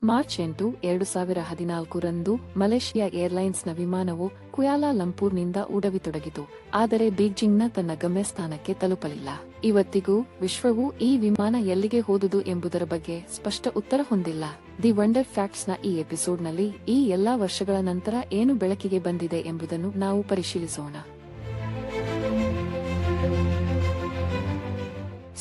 March 8, 2014 ರಂದು Malaysia ಏರ್ಲೈನ್ಸ್ನ ವಿಮಾನವು ಕುಯಾಲಾಲಂಪೂರ್ನಿಂದ ಉಡವಿತೊಡಗಿತು. ಆದರೆ ಬೀಜಿಂಗ್ನ ತನ್ನ ಗಮ್ಯಸ್ಥಾನಕ್ಕೆ ತಲುಪಲಿಲ್ಲ. ಇವತ್ತಿಗೂ ವಿಶ್ವವು ಈ ವಿಮಾನ ಎಲ್ಲಿಗೆ ಹೋದುದು ಎಂಬುದರ ಬಗ್ಗೆ ಸ್ಪಷ್ಟ ಉತ್ತರ ಹೊಂದಿಲ್ಲ. ದಿ ವಂಡರ್ ಫ್ಯಾಕ್ಟ್ಸ್ನ ಈ ಎಪಿಸೋಡ್ನಲ್ಲಿ ಈ ಎಲ್ಲಾ ವರ್ಷಗಳ ನಂತರ ಏನು ಬೆಳಕಿಗೆ ಬಂದಿದೆ ಎಂಬುದನ್ನು ನಾವು ಪರಿಶೀಲಿಸೋಣ.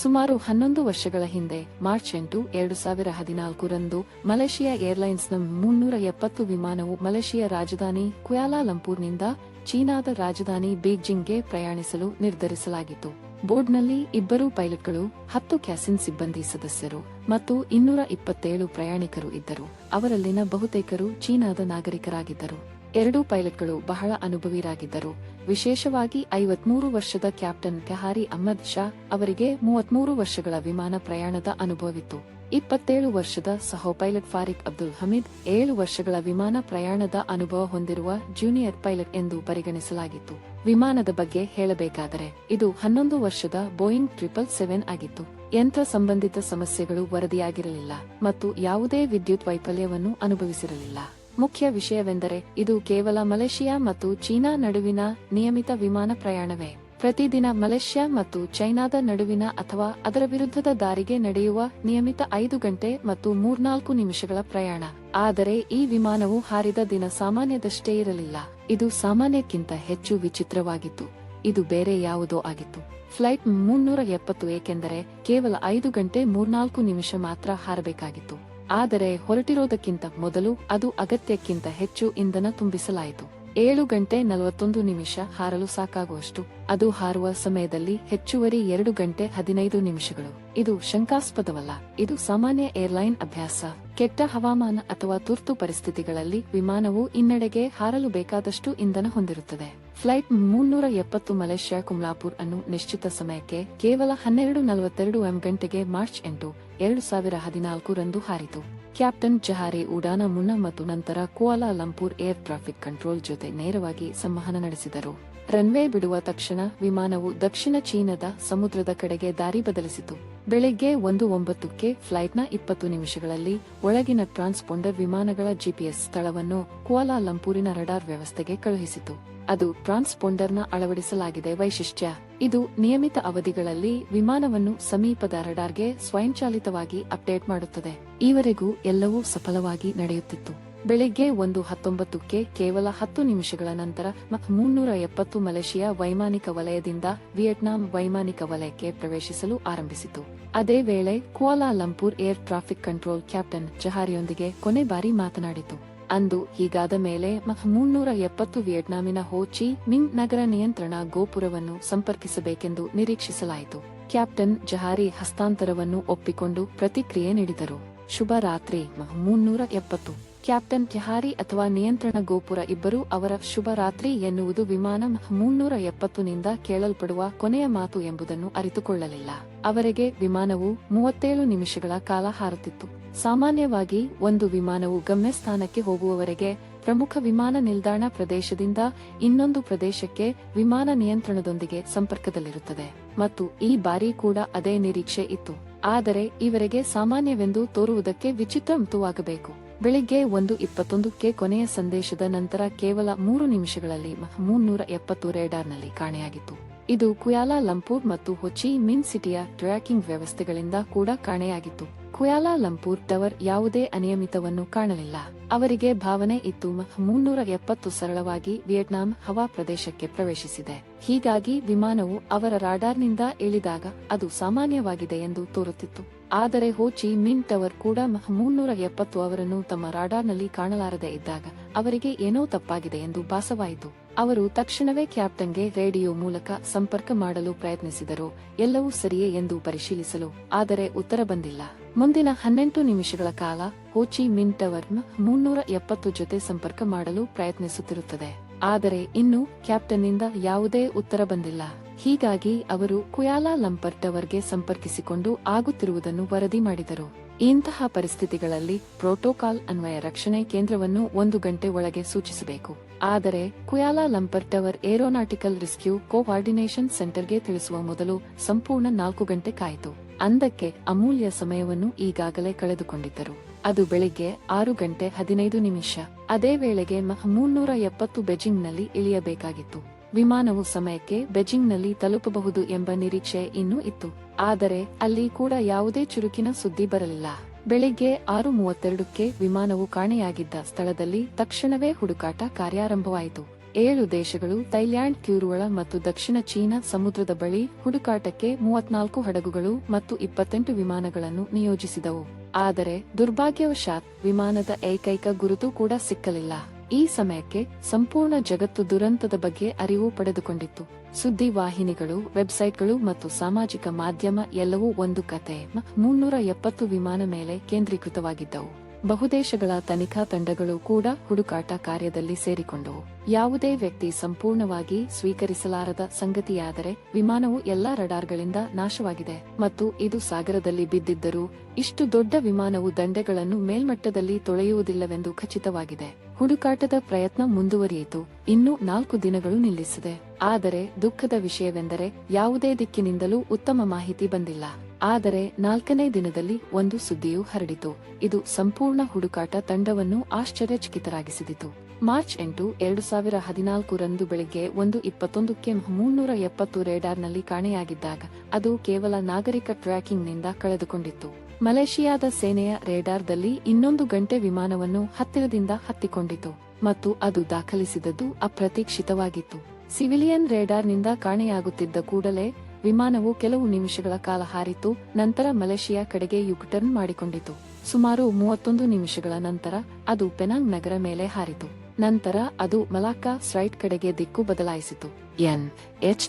ಸುಮಾರು 11 ವರ್ಷಗಳ ಹಿಂದೆ ಮಾರ್ಚ್ 8, 2014 ರಂದು ಮಲೇಷಿಯಾ ಏರ್ಲೈನ್ಸ್ನ 370 ವಿಮಾನವು ಮಲೇಷಿಯಾ ರಾಜಧಾನಿ ಕುಯಾಲಾಲಂಪೂರ್ನಿಂದ ಚೀನಾದ ರಾಜಧಾನಿ ಬೀಜಿಂಗ್ಗೆ ಪ್ರಯಾಣಿಸಲು ನಿರ್ಧರಿಸಲಾಗಿತ್ತು. ಬೋರ್ಡ್ನಲ್ಲಿ 2 ಪೈಲಟ್ಗಳು, 10 ಕ್ಯಾಸಿನ್ ಸಿಬ್ಬಂದಿ ಸದಸ್ಯರು ಮತ್ತು 227 ಪ್ರಯಾಣಿಕರು ಇದ್ದರು. ಅವರಲ್ಲಿನ ಬಹುತೇಕರು ಚೀನಾದ ನಾಗರಿಕರಾಗಿದ್ದರು. 2 ಪೈಲಟ್ಗಳು ಬಹಳ ಅನುಭವಿರಾಗಿದ್ದರು. ವಿಶೇಷವಾಗಿ 53 ವರ್ಷದ ಕ್ಯಾಪ್ಟನ್ ಕೆಹಾರಿ ಅಹ್ಮದ್ ಶಾ ಅವರಿಗೆ 33 ವರ್ಷಗಳ ವಿಮಾನ ಪ್ರಯಾಣದ ಅನುಭವವಿತ್ತು. 27 ವರ್ಷದ ಸಹ ಪೈಲಟ್ ಫಾರಿಕ್ ಅಬ್ದುಲ್ ಹಮೀದ್ 7 ವರ್ಷಗಳ ವಿಮಾನ ಪ್ರಯಾಣದ ಅನುಭವ ಹೊಂದಿರುವ ಜೂನಿಯರ್ ಪೈಲಟ್ ಎಂದು ಪರಿಗಣಿಸಲಾಗಿತ್ತು. ವಿಮಾನದ ಬಗ್ಗೆ ಹೇಳಬೇಕಾದರೆ ಇದು 11 ವರ್ಷದ ಬೋಯಿಂಗ್ 777 ಆಗಿತ್ತು. ಯಂತ್ರ ಸಂಬಂಧಿತ ಸಮಸ್ಯೆಗಳು ವರದಿಯಾಗಿರಲಿಲ್ಲ ಮತ್ತು ಯಾವುದೇ ವಿದ್ಯುತ್ ವೈಫಲ್ಯವನ್ನು ಅನುಭವಿಸಿರಲಿಲ್ಲ. ಮುಖ್ಯ ವಿಷಯವೆಂದರೆ ಇದು ಕೇವಲ ಮಲೇಷಿಯಾ ಮತ್ತು ಚೀನಾ ನಡುವಿನ ನಿಯಮಿತ ವಿಮಾನ ಪ್ರಯಾಣವೇ. ಪ್ರತಿದಿನ ಮಲೇಷ್ಯಾ ಮತ್ತು ಚೈನಾದ ನಡುವಿನ ಅಥವಾ ಅದರ ವಿರುದ್ಧದ ದಾರಿಗೆ ನಡೆಯುವ ನಿಯಮಿತ 5 ಗಂಟೆ ಮತ್ತು 3-4 ನಿಮಿಷಗಳ ಪ್ರಯಾಣ. ಆದರೆ ಈ ವಿಮಾನವು ಹಾರಿದ ದಿನ ಸಾಮಾನ್ಯದಷ್ಟೇ ಇರಲಿಲ್ಲ. ಇದು ಸಾಮಾನ್ಯಕ್ಕಿಂತ ಹೆಚ್ಚು ವಿಚಿತ್ರವಾಗಿತ್ತು. ಇದು ಬೇರೆ ಯಾವುದೋ ಆಗಿತ್ತು. ಫ್ಲೈಟ್ 370 ಏಕೆಂದರೆ ಕೇವಲ 5 ಗಂಟೆ 3-4 ನಿಮಿಷ ಮಾತ್ರ ಹಾರಬೇಕಾಗಿತ್ತು. ಆದರೆ ಹೊರಟಿರೋದಕ್ಕಿಂತ ಮೊದಲು ಅದು ಅಗತ್ಯಕ್ಕಿಂತ ಹೆಚ್ಚು ಇಂಧನ ತುಂಬಿಸಲಾಯಿತು. 7 ಗಂಟೆ 41 ನಿಮಿಷ ಹಾರಲು ಸಾಕಾಗುವಷ್ಟು. ಅದು ಹಾರುವ ಸಮಯದಲ್ಲಿ ಹೆಚ್ಚುವರಿ 2 ಗಂಟೆ 15 ನಿಮಿಷಗಳು. ಇದು ಶಂಕಾಸ್ಪದವಲ್ಲ. ಇದು ಸಾಮಾನ್ಯ ಏರ್ಲೈನ್ ಅಭ್ಯಾಸ. ಕೆಟ್ಟ ಹವಾಮಾನ ಅಥವಾ ತುರ್ತು ಪರಿಸ್ಥಿತಿಗಳಲ್ಲಿ ವಿಮಾನವು ಇನ್ನೆಡೆಗೆ ಹಾರಲು ಬೇಕಾದಷ್ಟು ಇಂಧನ ಹೊಂದಿರುತ್ತದೆ. ಫ್ಲೈಟ್ 370 ಮಲೇಷ್ಯಾ ಕುಮ್ಲಾಪುರ್ ಅನ್ನು ನಿಶ್ಚಿತ ಸಮಯಕ್ಕೆ ಕೇವಲ 12:42 ಗಂಟೆಗೆ ಮಾರ್ಚ್ 8, 2014 ರಂದು ಹಾರಿತು. ಕ್ಯಾಪ್ಟನ್ ಜಹಾರಿ ಉಡಾನ ಮುನ್ನ ಮತ್ತು ನಂತರ ಕುಯಾಲಾಲಂಪೂರ್ ಏರ್ ಟ್ರಾಫಿಕ್ ಕಂಟ್ರೋಲ್ ಜೊತೆ ನೇರವಾಗಿ ಸಂವಹನ ನಡೆಸಿದರು. ರನ್ವೇ ಬಿಡುವ ತಕ್ಷಣ ವಿಮಾನವು ದಕ್ಷಿಣ ಚೀನಾದ ಸಮುದ್ರದ ಕಡೆಗೆ ದಾರಿ ಬದಲಿಸಿತು. ಬೆಳಗ್ಗೆ 1:09ಕ್ಕೆ ಫ್ಲೈಟ್ನ 20 ನಿಮಿಷಗಳಲ್ಲಿ ಒಳಗಿನ ಟ್ರಾನ್ಸ್ಪೋಂಡರ್ ವಿಮಾನಗಳ ಜಿಪಿಎಸ್ ಸ್ಥಳವನ್ನು ಕುಯಾಲಾಲಂಪೂರಿನ ರಡಾರ್ ವ್ಯವಸ್ಥೆಗೆ ಕಳುಹಿಸಿತು. ಅದು ಟ್ರಾನ್ಸ್ಪೋಂಡರ್ನ ಅಳವಡಿಸಲಾಗಿದೆ ವೈಶಿಷ್ಟ್ಯ. ಇದು ನಿಯಮಿತ ಅವಧಿಗಳಲ್ಲಿ ವಿಮಾನವನ್ನು ಸಮೀಪದ ರಡಾರ್ಗೆ ಸ್ವಯಂಚಾಲಿತವಾಗಿ ಅಪ್ಡೇಟ್ ಮಾಡುತ್ತದೆ. ಈವರೆಗೂ ಎಲ್ಲವೂ ಸಫಲವಾಗಿ ನಡೆಯುತ್ತಿತ್ತು. ಬೆಳಿಗ್ಗೆ 1:19ಕ್ಕೆ ಕೇವಲ 10 ನಿಮಿಷಗಳ ನಂತರ 370 ಮಲೇಷಿಯಾ ವೈಮಾನಿಕ ವಲಯದಿಂದ ವಿಯೆಟ್ನಾಂ ವೈಮಾನಿಕ ವಲಯಕ್ಕೆ ಪ್ರವೇಶಿಸಲು ಆರಂಭಿಸಿತು. ಅದೇ ವೇಳೆ ಕುಯಾಲಾಲಂಪೂರ್ ಏರ್ ಟ್ರಾಫಿಕ್ ಕಂಟ್ರೋಲ್ ಕ್ಯಾಪ್ಟನ್ ಜಹಾರಿಯೊಂದಿಗೆ ಕೊನೆ ಬಾರಿ ಮಾತನಾಡಿತು. ಅಂದು ಹೀಗಾದ ಮೇಲೆ 370 ವಿಯೆಟ್ನಾಮಿನ ಹೋ ಚಿ ಮಿಂಗ್ ನಗರ ನಿಯಂತ್ರಣ ಗೋಪುರವನ್ನು ಸಂಪರ್ಕಿಸಬೇಕೆಂದು ನಿರೀಕ್ಷಿಸಲಾಯಿತು. ಕ್ಯಾಪ್ಟನ್ ಜಹಾರಿ ಹಸ್ತಾಂತರವನ್ನು ಒಪ್ಪಿಕೊಂಡು ಪ್ರತಿಕ್ರಿಯೆ ನೀಡಿದರು. ಶುಭ ರಾತ್ರಿ 370. ಕ್ಯಾಪ್ಟನ್ ಜಹಾರಿ ಅಥವಾ ನಿಯಂತ್ರಣ ಗೋಪುರ ಇಬ್ಬರೂ ಅವರ ಶುಭ ರಾತ್ರಿ ಎನ್ನುವುದು ವಿಮಾನ 370ನಿಂದ ಕೇಳಲ್ಪಡುವ ಕೊನೆಯ ಮಾತು ಎಂಬುದನ್ನು ಅರಿತುಕೊಳ್ಳಲಿಲ್ಲ. ಅವರಿಗೆ ವಿಮಾನವು 37 ನಿಮಿಷಗಳ ಕಾಲ ಹಾರುತ್ತಿತ್ತು. ಸಾಮಾನ್ಯವಾಗಿ ಒಂದು ವಿಮಾನವು ಗಮ್ಯಸ್ಥಾನಕ್ಕೆ ಹೋಗುವವರೆಗೆ ಪ್ರಮುಖ ವಿಮಾನ ನಿಲ್ದಾಣ ಪ್ರದೇಶದಿಂದ ಇನ್ನೊಂದು ಪ್ರದೇಶಕ್ಕೆ ವಿಮಾನ ನಿಯಂತ್ರಣದೊಂದಿಗೆ ಸಂಪರ್ಕದಲ್ಲಿರುತ್ತದೆ ಮತ್ತು ಈ ಬಾರಿ ಕೂಡ ಅದೇ ನಿರೀಕ್ಷೆ ಇತ್ತು. ಆದರೆ ಇವರಿಗೆ ಸಾಮಾನ್ಯವೆಂದು ತೋರುವುದಕ್ಕೆ ವಿಚಿತ್ರವಾಗಬೇಕು. ಬೆಳಿಗ್ಗೆ 1:21ಕ್ಕೆ ಕೊನೆಯ ಸಂದೇಶದ ನಂತರ ಕೇವಲ 3 ನಿಮಿಷಗಳಲ್ಲಿ 370 ರೇಡಾರ್ನಲ್ಲಿ ಕಾಣೆಯಾಗಿತ್ತು. ಇದು ಕುಯಾಲಾಲಂಪೂರ್ ಮತ್ತು ಹೊ ಚಿ ಮಿನ್ ಸಿಟಿಯ ಟ್ರ್ಯಾಕಿಂಗ್ ವ್ಯವಸ್ಥೆಗಳಿಂದ ಕೂಡ ಕಾಣೆಯಾಗಿತ್ತು. ಕುಯಾಲಾಲಂಪೂರ್ ಟವರ್ ಯಾವುದೇ ಅನಿಯಮಿತವನ್ನು ಕಾಣಲಿಲ್ಲ. ಅವರಿಗೆ ಭಾವನೆ ಇತ್ತು 370 ಸರಳವಾಗಿ ವಿಯೆಟ್ನಾಂ ಹವಾ ಪ್ರದೇಶಕ್ಕೆ ಪ್ರವೇಶಿಸಿದೆ. ಹೀಗಾಗಿ ವಿಮಾನವು ಅವರ ರಾಡಾರ್ನಿಂದ ಇಳಿದಾಗ ಅದು ಸಾಮಾನ್ಯವಾಗಿದೆ ಎಂದು ತೋರುತ್ತಿತ್ತು. ಆದರೆ ಹೊ ಚಿ ಮಿನ್ ಟವರ್ ಕೂಡ 370 ಅವರನ್ನು ತಮ್ಮ ರಾಡಾರ್ನಲ್ಲಿ ಕಾಣಲಾರದೆ ಇದ್ದಾಗ ಅವರಿಗೆ ಏನೋ ತಪ್ಪಾಗಿದೆ ಎಂದು ಭಾಸವಾಯಿತು. ಅವರು ತಕ್ಷಣವೇ ಕ್ಯಾಪ್ಟನ್ಗೆ ರೇಡಿಯೋ ಮೂಲಕ ಸಂಪರ್ಕ ಮಾಡಲು ಪ್ರಯತ್ನಿಸಿದರು, ಎಲ್ಲವೂ ಸರಿಯೇ ಎಂದು ಪರಿಶೀಲಿಸಲು. ಆದರೆ ಉತ್ತರ ಬಂದಿಲ್ಲ. ಮುಂದಿನ 18 ನಿಮಿಷಗಳ ಕಾಲ ಹೊ ಚಿ ಮಿನ್ ಟವರ್ 370 ಜೊತೆ ಸಂಪರ್ಕ ಮಾಡಲು ಪ್ರಯತ್ನಿಸುತ್ತಿರುತ್ತದೆ. ಆದರೆ ಇನ್ನೂ ಕ್ಯಾಪ್ಟನ್ನಿಂದ ಯಾವುದೇ ಉತ್ತರ ಬಂದಿಲ್ಲ. ಹೀಗಾಗಿ ಅವರು ಕುಯಾಲಾಲಂಪರ್ ಟವರ್ಗೆ ಸಂಪರ್ಕಿಸಿಕೊಂಡು ಆಗುತ್ತಿರುವುದನ್ನು ವರದಿ ಮಾಡಿದರು. ಇಂತಹ ಪರಿಸ್ಥಿತಿಗಳಲ್ಲಿ ಪ್ರೋಟೋಕಾಲ್ ಅನ್ವಯ ರಕ್ಷಣೆ ಕೇಂದ್ರವನ್ನು 1 ಗಂಟೆ ಒಳಗೆ ಸೂಚಿಸಬೇಕು. ಆದರೆ ಕುಯಾಲಾಲಂಪರ್ ಟವರ್ ಏರೋನಾಟಿಕಲ್ ರೆಸ್ಕ್ಯೂ ಕೋಆರ್ಡಿನೇಷನ್ ಸೆಂಟರ್ಗೆ ತಿಳಿಸುವ ಮೊದಲು ಸಂಪೂರ್ಣ 4 ಗಂಟೆ ಕಾಯಿತು. ಅಂದಕ್ಕೆ ಅಮೂಲ್ಯ ಸಮಯವನ್ನು ಈಗಾಗಲೇ ಕಳೆದುಕೊಂಡಿದ್ದರು. ಅದು ಬೆಳಿಗ್ಗೆ 6:15. ಅದೇ ವೇಳೆಗೆ ಮಹ್ 370 ಬೆಜಿಂಗ್ನಲ್ಲಿ ಇಳಿಯಬೇಕಾಗಿತ್ತು. ವಿಮಾನವು ಸಮಯಕ್ಕೆ ಬೆಜಿಂಗ್ನಲ್ಲಿ ತಲುಪಬಹುದು ಎಂಬ ನಿರೀಕ್ಷೆ ಇನ್ನೂ ಇತ್ತು. ಆದರೆ ಅಲ್ಲಿ ಕೂಡ ಯಾವುದೇ ಚುರುಕಿನ ಸುದ್ದಿ ಬರಲಿಲ್ಲ. ಬೆಳಿಗ್ಗೆ 6:32ಕ್ಕೆ ವಿಮಾನವು ಕಾಣೆಯಾಗಿದ್ದ ಸ್ಥಳದಲ್ಲಿ ತಕ್ಷಣವೇ ಹುಡುಕಾಟ ಕಾರ್ಯಾರಂಭವಾಯಿತು. 7 ದೇಶಗಳು ಥೈಲ್ಯಾಂಡ್, ಕ್ಯೂರುವಳ ಮತ್ತು ದಕ್ಷಿಣ ಚೀನಾ ಸಮುದ್ರದ ಬಳಿ ಹುಡುಕಾಟಕ್ಕೆ 34 ಹಡಗುಗಳು ಮತ್ತು 28 ವಿಮಾನಗಳನ್ನು ನಿಯೋಜಿಸಿದವು. ಆದರೆ ದುರ್ಭಾಗ್ಯವಶಾತ್ ವಿಮಾನದ ಏಕೈಕ ಗುರುತು ಕೂಡ ಸಿಕ್ಕಲಿಲ್ಲ. ಈ ಸಮಯಕ್ಕೆ ಸಂಪೂರ್ಣ ಜಗತ್ತು ದುರಂತದ ಬಗ್ಗೆ ಅರಿವು ಪಡೆದುಕೊಂಡಿತ್ತು. ಸುದ್ದಿ ವಾಹಿನಿಗಳು, ವೆಬ್ಸೈಟ್ಗಳು ಮತ್ತು ಸಾಮಾಜಿಕ ಮಾಧ್ಯಮ ಎಲ್ಲವೂ ಒಂದು ಕತೆ 370 ವಿಮಾನ ಮೇಲೆ ಕೇಂದ್ರೀಕೃತವಾಗಿದ್ದವು. ಬಹುದೇಶಗಳ ತನಿಖಾ ತಂಡಗಳು ಕೂಡ ಹುಡುಕಾಟ ಕಾರ್ಯದಲ್ಲಿ ಸೇರಿಕೊಂಡವು. ಯಾವುದೇ ವ್ಯಕ್ತಿ ಸಂಪೂರ್ಣವಾಗಿ ಸ್ವೀಕರಿಸಲಾರದ ಸಂಗತಿಯಾದರೆ ವಿಮಾನವು ಎಲ್ಲಾ ರಡಾರ್ಗಳಿಂದ ನಾಶವಾಗಿದೆ ಮತ್ತು ಇದು ಸಾಗರದಲ್ಲಿ ಬಿದ್ದಿದ್ದರೂ ಇಷ್ಟು ದೊಡ್ಡ ವಿಮಾನವು ದಂಡೆಗಳನ್ನು ಮೇಲ್ಮಟ್ಟದಲ್ಲಿ ತೊಳೆಯುವುದಿಲ್ಲವೆಂದು ಖಚಿತವಾಗಿದೆ. ಹುಡುಕಾಟದ ಪ್ರಯತ್ನ ಮುಂದುವರಿಯಿತು. ಇನ್ನೂ 4 ದಿನಗಳು ನಿಲ್ಲಿಸಿದೆ. ಆದರೆ ದುಃಖದ ವಿಷಯವೆಂದರೆ ಯಾವುದೇ ದಿಕ್ಕಿನಿಂದಲೂ ಉತ್ತಮ ಮಾಹಿತಿ ಬಂದಿಲ್ಲ. ಆದರೆ 4ನೇ ದಿನದಲ್ಲಿ ಒಂದು ಸುದ್ದಿಯು ಹರಡಿತು. ಇದು ಸಂಪೂರ್ಣ ಹುಡುಕಾಟ ತಂಡವನ್ನು ಆಶ್ಚರ್ಯಚಕಿತರಾಗಿಸಿದಿತು. ಮಾರ್ಚ್ 8, 2014 ಬೆಳಿಗ್ಗೆ 1:21ಕ್ಕೆ 370 ರೇಡಾರ್ನಲ್ಲಿ ಕಾಣೆಯಾಗಿದ್ದಾಗ ಅದು ಕೇವಲ ನಾಗರಿಕ ಟ್ರ್ಯಾಕಿಂಗ್ನಿಂದ ಕಳೆದುಕೊಂಡಿತ್ತು. ಮಲೇಷಿಯಾದ ಸೇನೆಯ ರೇಡಾರ್ದಲ್ಲಿ 1 ಗಂಟೆ ವಿಮಾನವನ್ನು ಹತ್ತಿರದಿಂದ ಹತ್ತಿಕೊಂಡಿತು ಮತ್ತು ಅದು ದಾಖಲಿಸಿದದ್ದು ಅಪ್ರತೀಕ್ಷಿತವಾಗಿತ್ತು. ಸಿವಿಲಿಯನ್ ರೇಡಾರ್ನಿಂದ ಕಾಣೆಯಾಗುತ್ತಿದ್ದ ಕೂಡಲೇ ವಿಮಾನವು ಕೆಲವು ನಿಮಿಷಗಳ ಕಾಲ ಹಾರಿತು. ನಂತರ ಮಲೇಷಿಯಾ ಕಡೆಗೆ ಯುಟರ್ನ್ ಮಾಡಿಕೊಂಡಿತು. ಸುಮಾರು 31 ನಿಮಿಷಗಳ ನಂತರ ಅದು ಪೆನಾಂಗ್ ನಗರ ಮೇಲೆ ಹಾರಿತು. ನಂತರ ಅದು ಮಲಾಕ್ಕಾ ಸ್ಟ್ರೈಟ್ ಕಡೆಗೆ ದಿಕ್ಕು ಬದಲಾಯಿಸಿತು. NH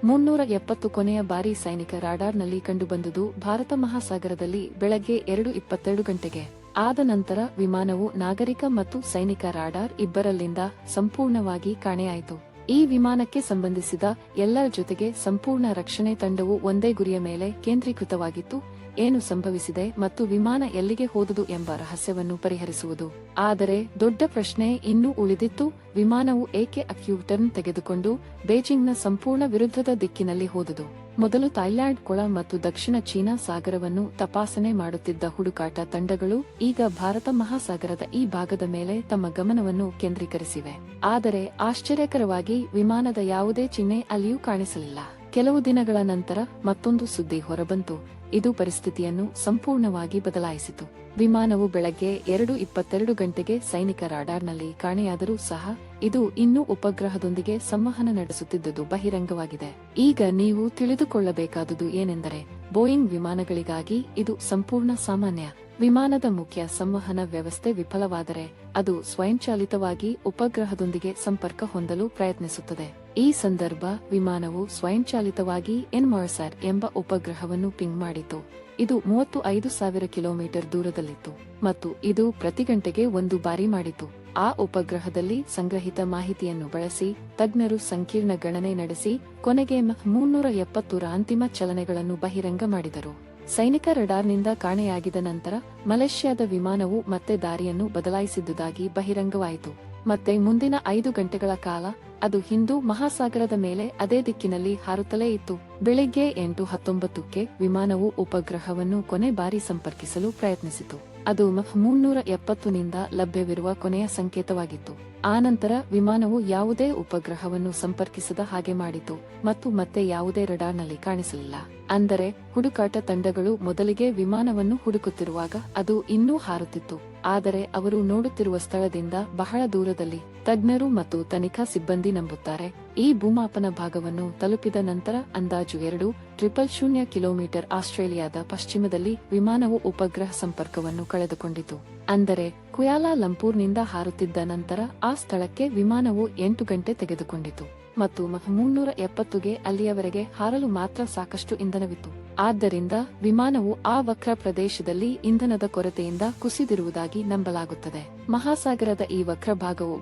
370 ಕೊನೆಯ ಬಾರಿ ಸೈನಿಕ ರಾಡಾರ್ನಲ್ಲಿ ಕಂಡುಬಂದುದು ಭಾರತ ಮಹಾಸಾಗರದಲ್ಲಿ ಬೆಳಗ್ಗೆ 2:22 ಗಂಟೆಗೆ. ಆದ ನಂತರ ವಿಮಾನವು ನಾಗರಿಕ ಮತ್ತು ಸೈನಿಕ ರಾಡಾರ್ ಇಬ್ಬರಲ್ಲಿಂದ ಸಂಪೂರ್ಣವಾಗಿ ಕಾಣೆಯಾಯಿತು. ಈ ವಿಮಾನಕ್ಕೆ ಸಂಬಂಧಿಸಿದ ಎಲ್ಲರ ಜೊತೆಗೆ ಸಂಪೂರ್ಣ ರಕ್ಷಣೆ ತಂಡವು ಒಂದೇ ಗುರಿಯ ಮೇಲೆ ಕೇಂದ್ರೀಕೃತವಾಗಿತ್ತು: ಏನು ಸಂಭವಿಸಿದೆ ಮತ್ತು ವಿಮಾನ ಎಲ್ಲಿಗೆ ಹೋದುದು ಎಂಬ ರಹಸ್ಯವನ್ನು ಪರಿಹರಿಸುವುದು. ಆದರೆ ದೊಡ್ಡ ಪ್ರಶ್ನೆ ಇನ್ನೂ ಉಳಿದಿತ್ತು: ವಿಮಾನವು ಏಕೆ ಅಕ್ಯೂಟರ್ನ್ ತೆಗೆದುಕೊಂಡು ಬೇಜಿಂಗ್ನ ಸಂಪೂರ್ಣ ವಿರುದ್ಧದ ದಿಕ್ಕಿನಲ್ಲಿ ಹೋದುದು? ಮೊದಲು ಥೈಲ್ಯಾಂಡ್ ಕೊಳ ಮತ್ತು ದಕ್ಷಿಣ ಚೀನಾ ಸಾಗರವನ್ನು ತಪಾಸಣೆ ಮಾಡುತ್ತಿದ್ದ ಹುಡುಕಾಟ ತಂಡಗಳು ಈಗ ಭಾರತ ಮಹಾಸಾಗರದ ಈ ಭಾಗದ ಮೇಲೆ ತಮ್ಮ ಗಮನವನ್ನು ಕೇಂದ್ರೀಕರಿಸಿವೆ. ಆದರೆ ಆಶ್ಚರ್ಯಕರವಾಗಿ ವಿಮಾನದ ಯಾವುದೇ ಚಿಹ್ನೆ ಅಲ್ಲಿಯೂ ಕಾಣಿಸಲಿಲ್ಲ. ಕೆಲವು ದಿನಗಳ ನಂತರ ಮತ್ತೊಂದು ಸುದ್ದಿ ಹೊರಬಂತು. ಇದು ಪರಿಸ್ಥಿತಿಯನ್ನು ಸಂಪೂರ್ಣವಾಗಿ ಬದಲಾಯಿಸಿತು. ವಿಮಾನವು ಬೆಳಗ್ಗೆ 2:22 ಗಂಟೆಗೆ ಸೈನಿಕ ರಾಡಾರ್ನಲ್ಲಿ ಕಾಣೆಯಾದರೂ ಸಹ ಇದು ಇನ್ನೂ ಉಪಗ್ರಹದೊಂದಿಗೆ ಸಂವಹನ ನಡೆಸುತ್ತಿದ್ದುದು ಬಹಿರಂಗವಾಗಿದೆ. ಈಗ ನೀವು ತಿಳಿದುಕೊಳ್ಳಬೇಕಾದುದು ಏನೆಂದರೆ, ಬೋಯಿಂಗ್ ವಿಮಾನಗಳಿಗಾಗಿ ಇದು ಸಂಪೂರ್ಣ ಸಾಮಾನ್ಯ. ವಿಮಾನದ ಮುಖ್ಯ ಸಂವಹನ ವ್ಯವಸ್ಥೆ ವಿಫಲವಾದರೆ ಅದು ಸ್ವಯಂಚಾಲಿತವಾಗಿ ಉಪಗ್ರಹದೊಂದಿಗೆ ಸಂಪರ್ಕ ಹೊಂದಲು ಪ್ರಯತ್ನಿಸುತ್ತದೆ. ಈ ಸಂದರ್ಭ ವಿಮಾನವು ಸ್ವಯಂಚಾಲಿತವಾಗಿ ಎನ್ಮಾರ್ಸಾಟ್ ಎಂಬ ಉಪಗ್ರಹವನ್ನು ಪಿಂಗ್ ಮಾಡಿತು. ಇದು 35,000 ಕಿಲೋಮೀಟರ್ ದೂರದಲ್ಲಿತ್ತು ಮತ್ತು ಇದು ಪ್ರತಿ ಗಂಟೆಗೆ 1 ಬಾರಿ ಮಾಡಿತು. ಆ ಉಪಗ್ರಹದಲ್ಲಿ ಸಂಗ್ರಹಿತ ಮಾಹಿತಿಯನ್ನು ಬಳಸಿ ತಜ್ಞರು ಸಂಕೀರ್ಣ ಗಣನೆ ನಡೆಸಿ ಕೊನೆಗೆ 370 ಅಂತಿಮ ಚಲನೆಗಳನ್ನು ಬಹಿರಂಗ ಮಾಡಿದರು. ಸೈನಿಕ ರಡಾರ್ನಿಂದ ಕಾಣೆಯಾಗಿದ ನಂತರ ಮಲೇಷ್ಯಾದ ವಿಮಾನವು ಮತ್ತೆ ದಾರಿಯನ್ನು ಬದಲಾಯಿಸಿದ್ದುದಾಗಿ ಬಹಿರಂಗವಾಯಿತು. ಮತ್ತೆ ಮುಂದಿನ 5 ಗಂಟೆಗಳ ಕಾಲ ಅದು ಹಿಂದೂ ಮಹಾಸಾಗರದ ಮೇಲೆ ಅದೇ ದಿಕ್ಕಿನಲ್ಲಿ ಹಾರುತ್ತಲೇ ಇತ್ತು. ಬೆಳಿಗ್ಗೆ 8:19ಕ್ಕೆ ವಿಮಾನವು ಉಪಗ್ರಹವನ್ನು ಕೊನೆ ಬಾರಿ ಸಂಪರ್ಕಿಸಲು ಪ್ರಯತ್ನಿಸಿತು. ಅದು 370ನಿಂದ ಲಭ್ಯವಿರುವ ಕೊನೆಯ ಸಂಕೇತವಾಗಿತ್ತು. ಆನಂತರ ವಿಮಾನವು ಯಾವುದೇ ಉಪಗ್ರಹವನ್ನು ಸಂಪರ್ಕಿಸದ ಹಾಗೆ ಮಾಡಿತು ಮತ್ತು ಮತ್ತೆ ಯಾವುದೇ ರಡಾರ್ನಲ್ಲಿ ಕಾಣಿಸಲಿಲ್ಲ. ಅಂದರೆ ಹುಡುಕಾಟ ತಂಡಗಳು ಮೊದಲಿಗೆ ವಿಮಾನವನ್ನು ಹುಡುಕುತ್ತಿರುವಾಗ ಅದು ಇನ್ನೂ ಹಾರುತ್ತಿತ್ತು, ಆದರೆ ಅವರು ನೋಡುತ್ತಿರುವ ಸ್ಥಳದಿಂದ ಬಹಳ ದೂರದಲ್ಲಿ. ತಜ್ಞರು ಮತ್ತು ತನಿಖಾ ಸಿಬ್ಬಂದಿ ನಂಬುತ್ತಾರೆ, ಈ ಭೂಮಾಪನ ಭಾಗವನ್ನು ತಲುಪಿದ ನಂತರ ಅಂದಾಜು 2,000 ಕಿಲೋಮೀಟರ್ ಆಸ್ಟ್ರೇಲಿಯಾದ ಪಶ್ಚಿಮದಲ್ಲಿ ವಿಮಾನವು ಉಪಗ್ರಹ ಸಂಪರ್ಕವನ್ನು ಕಳೆದುಕೊಂಡಿತು. ಅಂದರೆ ಕುಯಾಲಾ ಲಂಪೂರ್ನಿಂದ ಹಾರುತ್ತಿದ್ದ ನಂತರ ಆ ಸ್ಥಳಕ್ಕೆ ವಿಮಾನವು 8 ಗಂಟೆ ತೆಗೆದುಕೊಂಡಿತು ಮತ್ತು 370ಗೆ ಅಲ್ಲಿಯವರೆಗೆ ಹಾರಲು ಮಾತ್ರ ಸಾಕಷ್ಟು ಇಂಧನವಿತ್ತು. ಆದ್ದರಿಂದ ವಿಮಾನವು ಆ ವಕ್ರ ಪ್ರದೇಶದಲ್ಲಿ ಇಂಧನದ ಕೊರತೆಯಿಂದ ಕುಸಿದಿರುವುದಾಗಿ ನಂಬಲಾಗುತ್ತದೆ. ಮಹಾಸಾಗರದ ಈ ವಕ್ರ ಭಾಗವು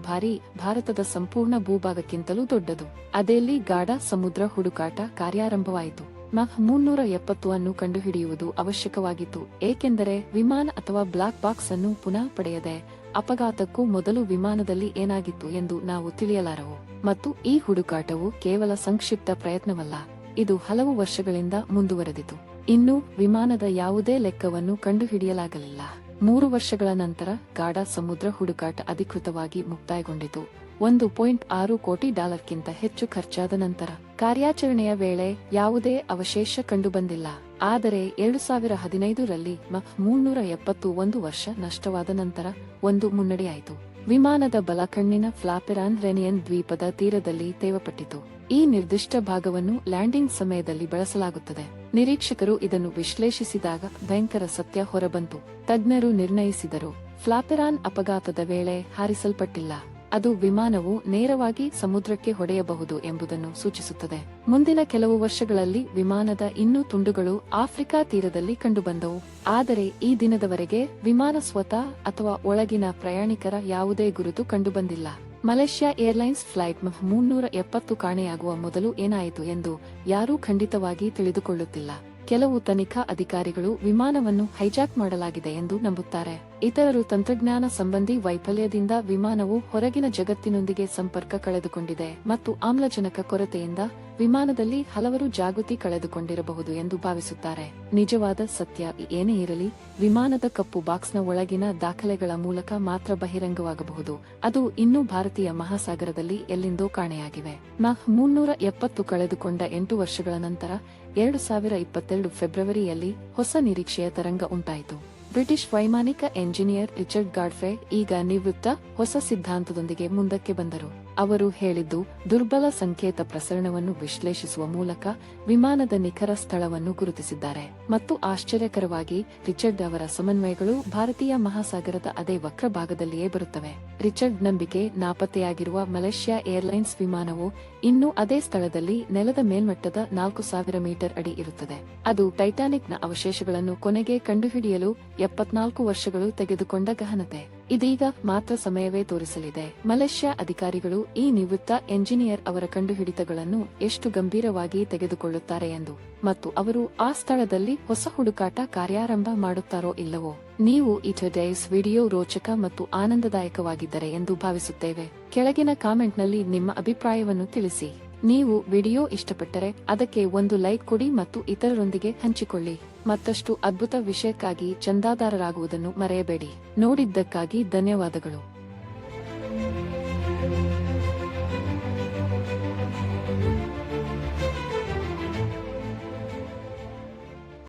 ಭಾರತದ ಸಂಪೂರ್ಣ ಭೂಭಾಗಕ್ಕಿಂತಲೂ ದೊಡ್ಡದು. ಅದೇಲಿ ಗಾಢ ಸಮುದ್ರ ಹುಡುಕಾಟ ಕಾರ್ಯಾರಂಭವಾಯಿತು. 370 ಅನ್ನು ಕಂಡುಹಿಡಿಯುವುದು ಅವಶ್ಯಕವಾಗಿತ್ತು, ಏಕೆಂದರೆ ವಿಮಾನ ಅಥವಾ ಬ್ಲಾಕ್ ಬಾಕ್ಸ್ ಅನ್ನು ಪುನಃ ಪಡೆಯದೆ ಅಪಘಾತಕ್ಕೂ ಮೊದಲು ವಿಮಾನದಲ್ಲಿ ಏನಾಗಿತ್ತು ಎಂದು ನಾವು ತಿಳಿಯಲಾರವು. ಮತ್ತು ಈ ಹುಡುಕಾಟವು ಕೇವಲ ಸಂಕ್ಷಿಪ್ತ ಪ್ರಯತ್ನವಲ್ಲ, ಇದು ಹಲವು ವರ್ಷಗಳಿಂದ ಮುಂದುವರೆದಿತು. ಇನ್ನೂ ವಿಮಾನದ ಯಾವುದೇ ಲೆಕ್ಕವನ್ನು ಕಂಡುಹಿಡಿಯಲಾಗಲಿಲ್ಲ. 3 ವರ್ಷಗಳ ನಂತರ ಗಾಢ ಸಮುದ್ರ ಹುಡುಕಾಟ ಅಧಿಕೃತವಾಗಿ ಮುಕ್ತಾಯಗೊಂಡಿತು. $1.6 ಕೋಟಿ ಗಿಂತ ಹೆಚ್ಚು ಖರ್ಚಾದ ನಂತರ ಕಾರ್ಯಾಚರಣೆಯ ವೇಳೆ ಯಾವುದೇ ಅವಶೇಷ ಕಂಡುಬಂದಿಲ್ಲ. ಆದರೆ 2015ರಲ್ಲಿ 371 ವರ್ಷ ನಷ್ಟವಾದ ನಂತರ ಒಂದು ಮುನ್ನಡೆಯಾಯಿತು. ವಿಮಾನದ ಬಲಕಣ್ಣಿನ ಫ್ಲಾಪೆರಾನ್ ರೆನಿಯನ್ ದ್ವೀಪದ ತೀರದಲ್ಲಿ ತೇವಪಟ್ಟಿತು. ಈ ನಿರ್ದಿಷ್ಟ ಭಾಗವನ್ನು ಲ್ಯಾಂಡಿಂಗ್ ಸಮಯದಲ್ಲಿ ಬಳಸಲಾಗುತ್ತದೆ. ನಿರೀಕ್ಷಕರು ಇದನ್ನು ವಿಶ್ಲೇಷಿಸಿದಾಗ ಭಯಂಕರ ಸತ್ಯ ಹೊರಬಂತು. ತಜ್ಞರು ನಿರ್ಣಯಿಸಿದರು, ಫ್ಲಾಪೆರಾನ್ ಅಪಘಾತದ ವೇಳೆ ಹಾರಿಸಲ್ಪಟ್ಟಿಲ್ಲ. ಅದು ವಿಮಾನವು ನೇರವಾಗಿ ಸಮುದ್ರಕ್ಕೆ ಹೊಡೆಯಬಹುದು ಎಂಬುದನ್ನು ಸೂಚಿಸುತ್ತದೆ. ಮುಂದಿನ ಕೆಲವು ವರ್ಷಗಳಲ್ಲಿ ವಿಮಾನದ ಇನ್ನೂ ತುಂಡುಗಳು ಆಫ್ರಿಕಾ ತೀರದಲ್ಲಿ ಕಂಡುಬಂದವು. ಆದರೆ ಈ ದಿನದವರೆಗೆ ವಿಮಾನ ಸ್ವತಃ ಅಥವಾ ಒಳಗಿನ ಪ್ರಯಾಣಿಕರ ಯಾವುದೇ ಗುರುತು ಕಂಡುಬಂದಿಲ್ಲ. ಮಲೇಷ್ಯಾ ಏರ್ಲೈನ್ಸ್ ಫ್ಲೈಟ್ 370 ಕಾಣೆಯಾಗುವ ಮೊದಲು ಏನಾಯಿತು ಎಂದು ಯಾರೂ ಖಂಡಿತವಾಗಿ ತಿಳಿದುಕೊಳ್ಳುತ್ತಿಲ್ಲ. ಕೆಲವು ತನಿಖಾ ಅಧಿಕಾರಿಗಳು ವಿಮಾನವನ್ನು ಹೈಜಾಕ್ ಮಾಡಲಾಗಿದೆ ಎಂದು ನಂಬುತ್ತಾರೆ. ಇತರರು ತಂತ್ರಜ್ಞಾನ ಸಂಬಂಧಿ ವೈಫಲ್ಯದಿಂದ ವಿಮಾನವು ಹೊರಗಿನ ಜಗತ್ತಿನೊಂದಿಗೆ ಸಂಪರ್ಕ ಕಳೆದುಕೊಂಡಿದೆ ಮತ್ತು ಆಮ್ಲಜನಕ ಕೊರತೆಯಿಂದ ವಿಮಾನದಲ್ಲಿ ಹಲವರು ಜಾಗೃತಿ ಕಳೆದುಕೊಂಡಿರಬಹುದು ಎಂದು ಭಾವಿಸುತ್ತಾರೆ. ನಿಜವಾದ ಸತ್ಯ ಏನೇ ಇರಲಿ, ವಿಮಾನದ ಕಪ್ಪು ಬಾಕ್ಸ್ನ ಒಳಗಿನ ದಾಖಲೆಗಳ ಮೂಲಕ ಮಾತ್ರ ಬಹಿರಂಗವಾಗಬಹುದು. ಅದು ಇನ್ನೂ ಭಾರತೀಯ ಮಹಾಸಾಗರದಲ್ಲಿ ಎಲ್ಲಿಂದೋ ಕಾಣೆಯಾಗಿವೆ. 370 ಕಳೆದುಕೊಂಡ 8 ವರ್ಷಗಳ ನಂತರ 2022 ಫೆಬ್ರವರಿಯಲ್ಲಿ ಹೊಸ ನಿರೀಕ್ಷೆಯ ತರಂಗ ಉಂಟಾಯಿತು. ಬ್ರಿಟಿಷ್ ವೈಮಾನಿಕ ಎಂಜಿನಿಯರ್ ರಿಚರ್ಡ್ ಗಾಡ್ಫ್ರೇ ಈಗ ನಿವೃತ್ತ ಹೊಸ ಸಿದ್ಧಾಂತದೊಂದಿಗೆ ಮುಂದಕ್ಕೆ ಬಂದರು. ಅವರು ಹೇಳಿದ್ದು, ದುರ್ಬಲ ಸಂಕೇತ ಪ್ರಸರಣವನ್ನು ವಿಶ್ಲೇಷಿಸುವ ಮೂಲಕ ವಿಮಾನದ ನಿಖರ ಸ್ಥಳವನ್ನು ಗುರುತಿಸಿದ್ದಾರೆ. ಮತ್ತು ಆಶ್ಚರ್ಯಕರವಾಗಿ, ರಿಚರ್ಡ್ ಅವರ ಸಮನ್ವಯಗಳು ಭಾರತೀಯ ಮಹಾಸಾಗರದ ಅದೇ ವಕ್ರ ಭಾಗದಲ್ಲಿಯೇ ಬರುತ್ತವೆ. ರಿಚರ್ಡ್ ನಂಬಿಕೆ, ನಾಪತ್ತೆಯಾಗಿರುವ ಮಲೇಷ್ಯಾ ಏರ್ಲೈನ್ಸ್ ವಿಮಾನವು ಇನ್ನೂ ಅದೇ ಸ್ಥಳದಲ್ಲಿ ನೆಲದ ಮೇಲ್ಮಟ್ಟದ 4000 ಮೀಟರ್ ಅಡಿ ಇರುತ್ತದೆ. ಅದು ಟೈಟಾನಿಕ್ನ ಅವಶೇಷಗಳನ್ನು ಕೊನೆಗೆ ಕಂಡುಹಿಡಿಯಲು 74 ವರ್ಷಗಳು ತೆಗೆದುಕೊಂಡ ಗಹನತೆ. ಇದೀಗ ಮಾತ್ರ ಸಮಯವೇ ತೋರಿಸಲಿದೆ. ಮಲೇಷ್ಯಾ ಅಧಿಕಾರಿಗಳು ಈ ನಿವೃತ್ತ ಎಂಜಿನಿಯರ್ ಅವರ ಕಂಡುಹಿಡಿತಗಳನ್ನು ಎಷ್ಟು ಗಂಭೀರವಾಗಿ ತೆಗೆದುಕೊಳ್ಳುತ್ತಾರೆ ಎಂದು, ಮತ್ತು ಅವರು ಆ ಸ್ಥಳದಲ್ಲಿ ಹೊಸ ಹುಡುಕಾಟ ಕಾರ್ಯಾರಂಭ ಮಾಡುತ್ತಾರೋ ಇಲ್ಲವೋ. ನೀವು ಈ ಟುಡೇಸ್ ವಿಡಿಯೋ ರೋಚಕ ಮತ್ತು ಆನಂದದಾಯಕವಾಗಿದ್ದರೆ ಎಂದು ಭಾವಿಸುತ್ತೇವೆ. ಕೆಳಗಿನ ಕಾಮೆಂಟ್ನಲ್ಲಿ ನಿಮ್ಮ ಅಭಿಪ್ರಾಯವನ್ನು ತಿಳಿಸಿ. ನೀವು ವಿಡಿಯೋ ಇಷ್ಟಪಟ್ಟರೆ ಅದಕ್ಕೆ ಒಂದು ಲೈಕ್ ಕೊಡಿ ಮತ್ತು ಇತರರೊಂದಿಗೆ ಹಂಚಿಕೊಳ್ಳಿ. ಮತ್ತಷ್ಟು ಅದ್ಭುತ ವಿಷಯಕ್ಕಾಗಿ ಚಂದಾದಾರರಾಗುವುದನ್ನು ಮರೆಯಬೇಡಿ. ನೋಡಿದ್ದಕ್ಕಾಗಿ ಧನ್ಯವಾದಗಳು.